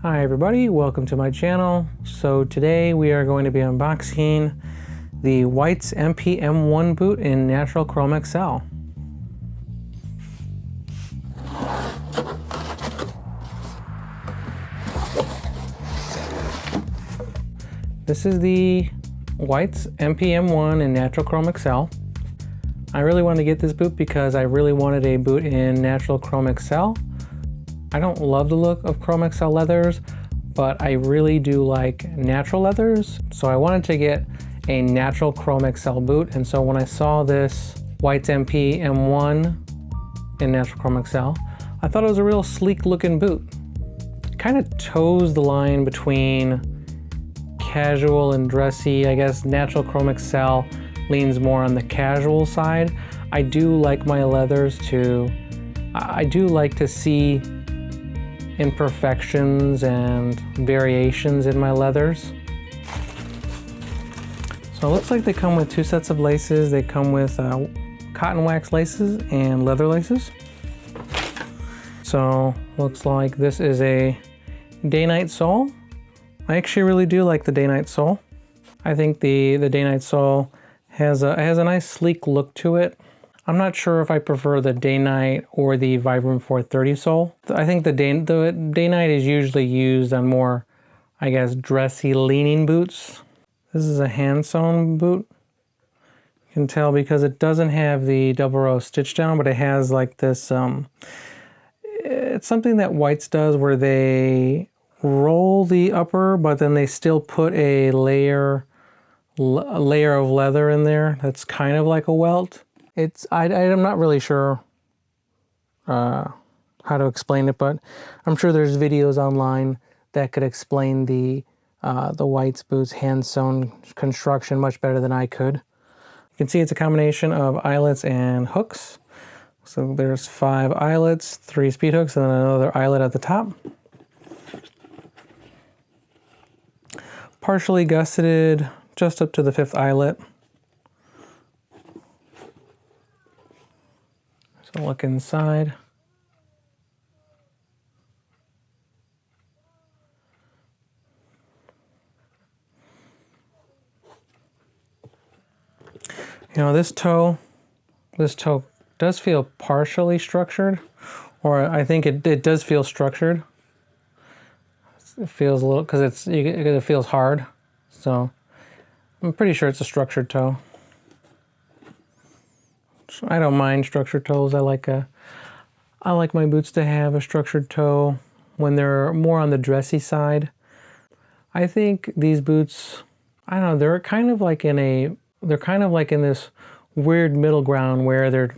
Hi everybody, welcome to my channel. So today we are going to be unboxing the White's MP-M1 boot in Natural Chromexcel. This is the White's MP-M1 in Natural Chromexcel. I really wanted to get this boot because I really wanted a boot in Natural Chromexcel. I don't love the look of Chromexcel leathers, but I really do like natural leathers. So I wanted to get a Natural Chromexcel boot. And so when I saw this White's MP-M1 in Natural Chromexcel, I thought it was a real sleek looking boot. It kind of toes the line between casual and dressy. I guess Natural Chromexcel leans more on the casual side. I do like my leathers I do like to see imperfections and variations in my leathers. So it looks like they come with two sets of laces. They come with cotton wax laces and leather laces. So looks like this is a day-night sole. I actually really do like the day-night sole. I think the day-night sole has a nice sleek look to it. I'm not sure if I prefer the day-night or the Vibram 430 sole. I think the day-night is usually used on more, I guess, dressy leaning boots. This is a hand-sewn boot. You can tell because it doesn't have the double row stitch down, but it has like this, it's something that White's does where they roll the upper, but then they still put a layer of leather in there. That's kind of like a welt. I'm not really sure how to explain it, but I'm sure there's videos online that could explain the White's boots hand-sewn construction much better than I could. You can see it's a combination of eyelets and hooks. So there's 5 eyelets, 3 speed hooks, and then another eyelet at the top. Partially gusseted just up to the 5th eyelet. So look inside. You know, this toe does feel partially structured, or I think it does feel structured. It feels a little, because it feels hard. So I'm pretty sure it's a structured toe. I don't mind structured toes. I like my boots to have a structured toe when they're more on the dressy side. I think these boots, I don't know, they're kind of like in this weird middle ground where they're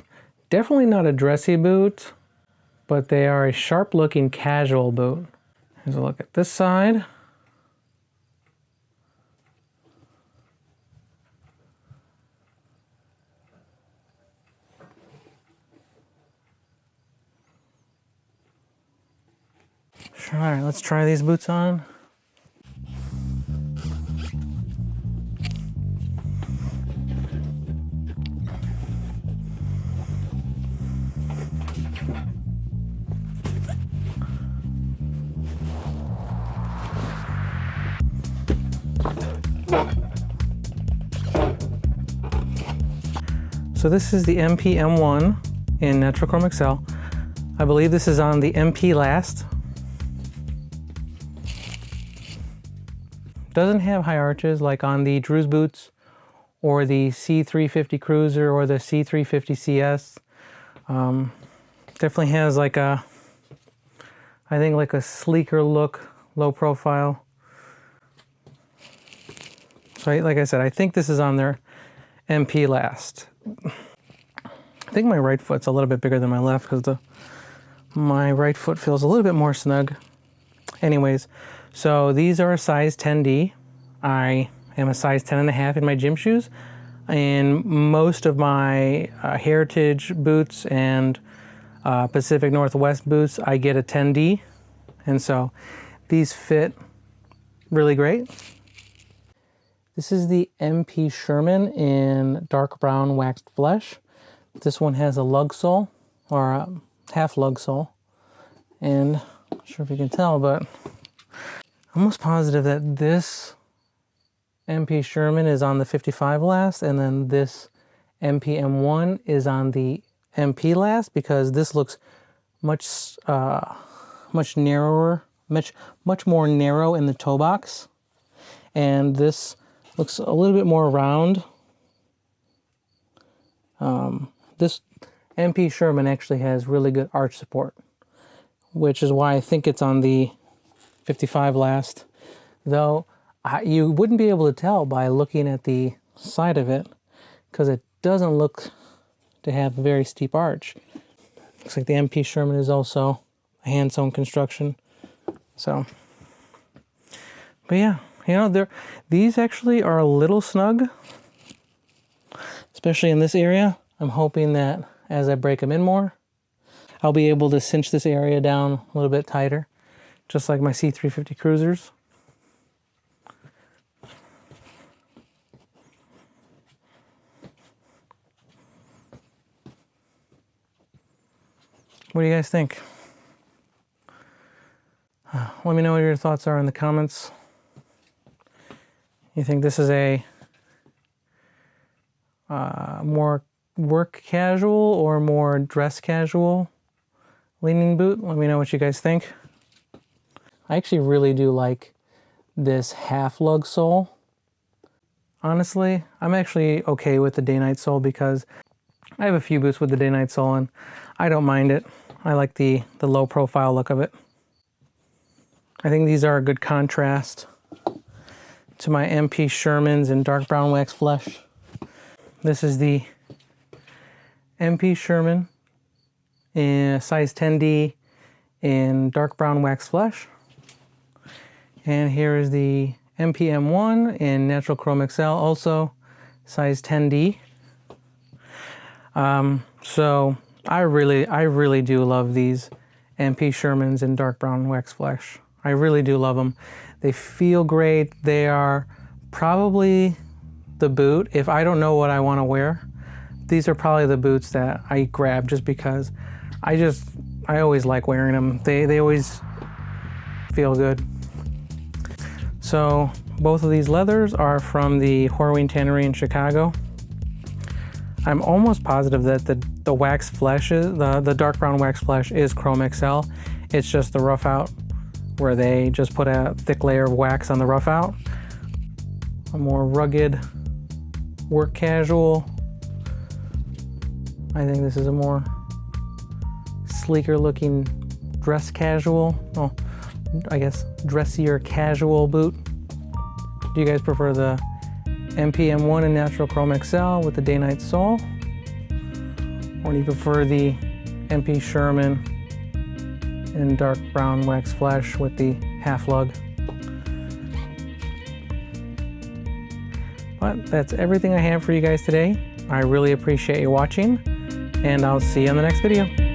definitely not a dressy boot, but they are a sharp looking casual boot. Here's a look at this side. All right, let's try these boots on. So this is the MP-M1 in Natural Chromexcel. I believe this is on the MP Last. Doesn't have high arches like on the Drew's boots or the C350 Cruiser or the C350 CS. Definitely has like I think like a sleeker look, low profile. So like I said, I think this is on their MP Last. I think my right foot's a little bit bigger than my left because my right foot feels a little bit more snug. Anyways, so these are a size 10D. I am a size 10.5 in my gym shoes. In most of my Heritage boots and Pacific Northwest boots, I get a 10D. And so these fit really great. This is the MP Sherman in dark brown waxed flesh. This one has a lug sole, or a half lug sole. And I'm not sure if you can tell, but almost positive that this MP Sherman is on the 55 last, and then this MP-M1 is on the MP last, because this looks much narrower, much more narrow in the toe box, and this looks a little bit more round. This MP Sherman actually has really good arch support, which is why I think it's on the 55 last, though you wouldn't be able to tell by looking at the side of it, because it doesn't look to have a very steep arch. Looks like the MP Sherman is also a hand-sewn construction. So, but yeah, you know, these actually are a little snug, especially in this area. I'm hoping that as I break them in more, I'll be able to cinch this area down a little bit tighter, just like my C350 Cruisers. What do you guys think? Let me know what your thoughts are in the comments. You think this is a more work casual or more dress casual leaning boot? Let me know what you guys think. I actually really do like this half lug sole. Honestly, I'm actually okay with the day-night sole because I have a few boots with the day-night sole and I don't mind it. I like the low profile look of it. I think these are a good contrast to my MP Shermans in dark brown wax flesh. This is the MP Sherman in size 10D in dark brown wax flesh. And here is the MP-M1 in Natural Chromexcel, also size 10D. So I really do love these MP Shermans in dark brown wax flesh. I really do love them. They feel great. They are probably the boot. If I don't know what I want to wear, these are probably the boots that I grab just because I always like wearing them. They always feel good. So both of these leathers are from the Horween Tannery in Chicago. I'm almost positive that the wax flesh is, the dark brown wax flesh is Chromexcel. It's just the rough out where they just put a thick layer of wax on the rough out. A more rugged, work casual. I think this is a more sleeker looking dress casual. Oh, I guess dressier casual boot. Do you guys prefer the MP-M1 in Natural Chromexcel with the day-night sole? Or do you prefer the MP Sherman in dark brown wax flesh with the half lug? But that's everything I have for you guys today. I really appreciate you watching, and I'll see you in the next video.